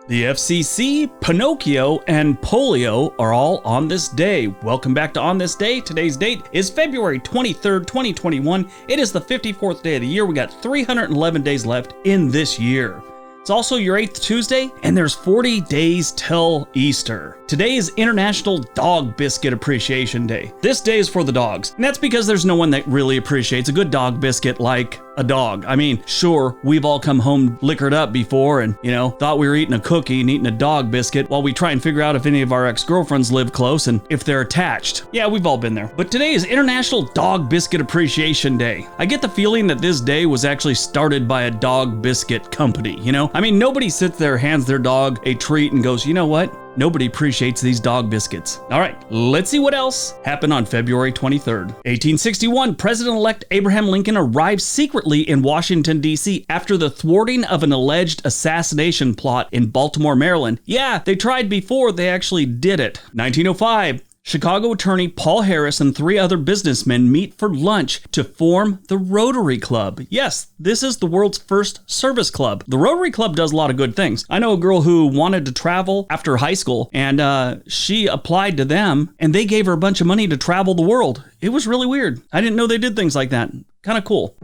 The FCC, Pinocchio, and polio are all on this day. Welcome back to On This Day. Today's date is February 23rd, 2021. It is the 54th day of the year. We got 311 days left in this year. It's also your 8th Tuesday, and there's 40 days till Easter. Today is International Dog Biscuit Appreciation Day. This day is for the dogs, and that's because there's no one that really appreciates a good dog biscuit like a dog. I mean, sure, we've all come home liquored up before and, thought we were eating a cookie and eating a dog biscuit while we try and figure out if any of our ex-girlfriends live close and if they're attached. Yeah, we've all been there. But today is International Dog Biscuit Appreciation Day. I get the feeling that this day was actually started by a dog biscuit company, I mean, nobody sits there, hands their dog a treat and goes, you know what? Nobody appreciates these dog biscuits. All right, let's see what else happened on February 23rd. 1861, President-elect Abraham Lincoln arrived secretly in Washington, D.C. after the thwarting of an alleged assassination plot in Baltimore, Maryland. Yeah, they tried before they actually did it. 1905. Chicago attorney Paul Harris and 3 other businessmen meet for lunch to form the Rotary Club. Yes, this is the world's first service club. The Rotary Club does a lot of good things. I know a girl who wanted to travel after high school, and she applied to them, and they gave her a bunch of money to travel the world. It was really weird. I didn't know they did things like that. Kind of cool.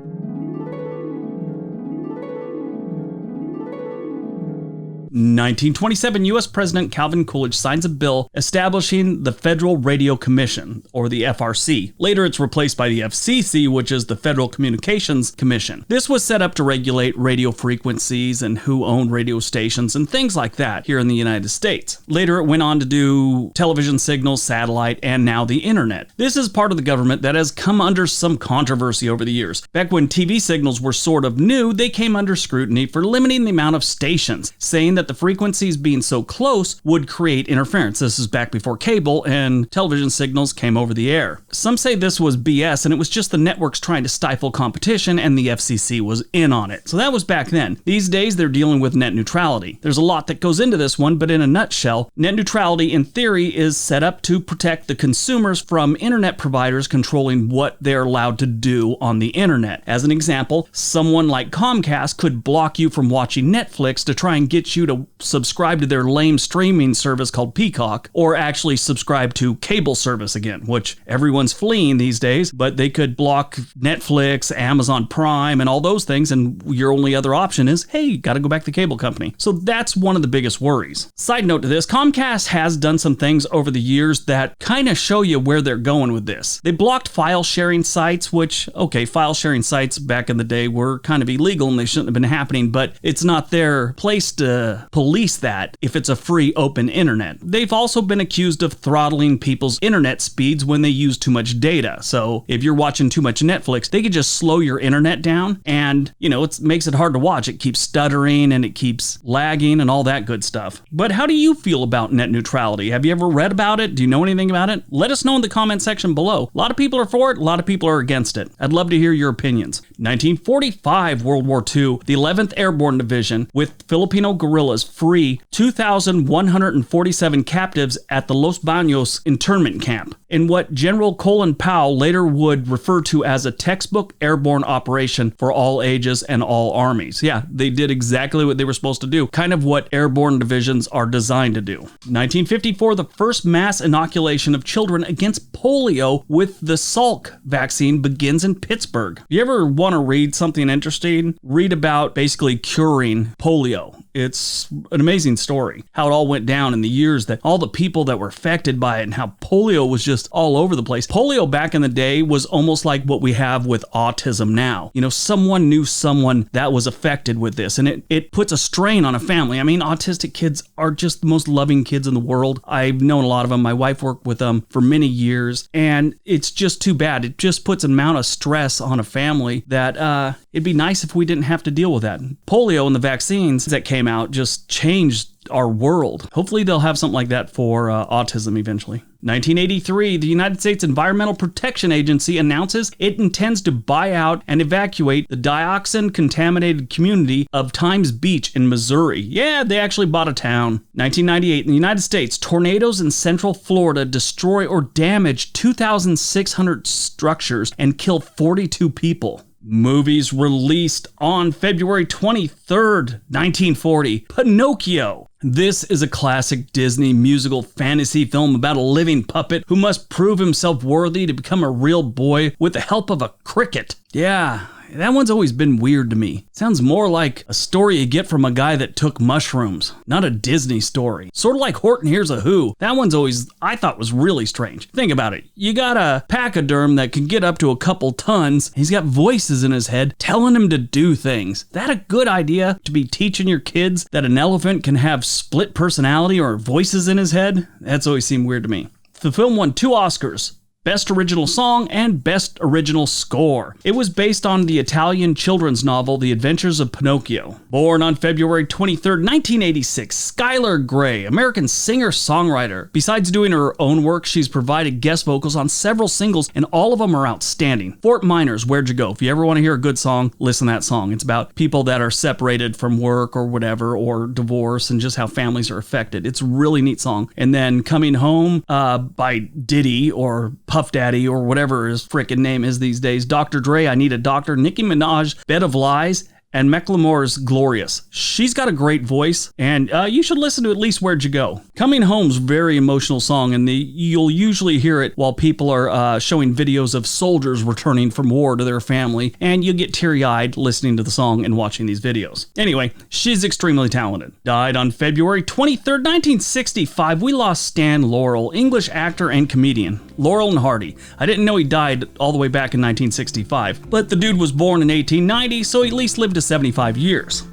1927, U.S. President Calvin Coolidge signs a bill establishing the Federal Radio Commission, or the FRC. Later, it's replaced by the FCC, which is the Federal Communications Commission. This was set up to regulate radio frequencies and who owned radio stations and things like that here in the United States. Later, it went on to do television signals, satellite, and now the internet. This is part of the government that has come under some controversy over the years. Back when TV signals were sort of new, they came under scrutiny for limiting the amount of stations, saying that the frequencies being so close would create interference. This is back before cable and television signals came over the air. Some say this was BS and it was just the networks trying to stifle competition and the FCC was in on it. So that was back then. These days they're dealing with net neutrality. There's a lot that goes into this one, but in a nutshell, net neutrality in theory is set up to protect the consumers from internet providers controlling what they're allowed to do on the internet. As an example, someone like Comcast could block you from watching Netflix to try and get you to subscribe to their lame streaming service called Peacock, or actually subscribe to cable service again, which everyone's fleeing these days, but they could block Netflix, Amazon Prime, and all those things, and your only other option is, hey, you gotta go back to the cable company. So that's one of the biggest worries. Side note to this, Comcast has done some things over the years that kind of show you where they're going with this. They blocked file sharing sites, which, okay, file sharing sites back in the day were kind of illegal and they shouldn't have been happening, but it's not their place to police that if it's a free open internet. They've also been accused of throttling people's internet speeds when they use too much data. So if you're watching too much Netflix, they could just slow your internet down and, it makes it hard to watch. It keeps stuttering and it keeps lagging and all that good stuff. But how do you feel about net neutrality? Have you ever read about it? Do you know anything about it? Let us know in the comment section below. A lot of people are for it. A lot of people are against it. I'd love to hear your opinions. 1945, World War II, the 11th Airborne Division with Filipino guerrillas free 2,147 captives at the Los Baños internment camp in what General Colin Powell later would refer to as a textbook airborne operation for all ages and all armies. Yeah, they did exactly what they were supposed to do, kind of what airborne divisions are designed to do. 1954, the first mass inoculation of children against polio with the Salk vaccine begins in Pittsburgh. You ever want to read something interesting? Read about basically curing polio. It's an amazing story, how it all went down in the years, that all the people that were affected by it and how polio was just all over the place. Polio back in the day was almost like what we have with autism now. Someone knew someone that was affected with this, and it puts a strain on a family. I mean, autistic kids are just the most loving kids in the world. I've known a lot of them. My wife worked with them for many years, and it's just too bad. It just puts an amount of stress on a family that it'd be nice if we didn't have to deal with that. Polio and the vaccines that came out just changed our world. Hopefully they'll have something like that for autism eventually. 1983, the United States Environmental Protection Agency announces it intends to buy out and evacuate the dioxin-contaminated community of Times Beach in Missouri. Yeah, they actually bought a town. 1998, in the United States, tornadoes in central Florida destroy or damage 2,600 structures and kill 42 people. Movies released on February 23rd, 1940. Pinocchio. This is a classic Disney musical fantasy film about a living puppet who must prove himself worthy to become a real boy with the help of a cricket. Yeah, that one's always been weird to me. Sounds more like a story you get from a guy that took mushrooms, not a Disney story. Sort of like Horton Hears a Who. That one's always, I thought, was really strange. Think about it. You got a pachyderm that can get up to a couple tons. He's got voices in his head telling him to do things. That a good idea to be teaching your kids that an elephant can have split personality or voices in his head? That's always seemed weird to me. The film won 2 Oscars. Best Original Song and Best Original Score. It was based on the Italian children's novel The Adventures of Pinocchio. Born on February 23, 1986, Skylar Grey, American singer-songwriter. Besides doing her own work, she's provided guest vocals on several singles, and all of them are outstanding. Fort Miners, Where'd You Go? If you ever want to hear a good song, listen to that song. It's about people that are separated from work or whatever, or divorce, and just how families are affected. It's a really neat song. And then Coming Home by Diddy or Puff Daddy or whatever his frickin' name is these days. Dr. Dre, I Need a Doctor. Nicki Minaj, Bed of Lies. And Macklemore's Glorious. She's got a great voice, and you should listen to at least Where'd You Go? Coming Home's a very emotional song, and you'll usually hear it while people are showing videos of soldiers returning from war to their family, and you get teary-eyed listening to the song and watching these videos. Anyway, she's extremely talented. Died on February 23rd, 1965. We lost Stan Laurel, English actor and comedian. Laurel and Hardy. I didn't know he died all the way back in 1965, but the dude was born in 1890, so he at least lived to 75 years.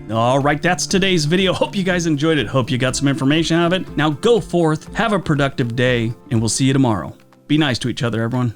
Alright, that's today's video. Hope you guys enjoyed it. Hope you got some information out of it. Now go forth, have a productive day, and we'll see you tomorrow. Be nice to each other, everyone.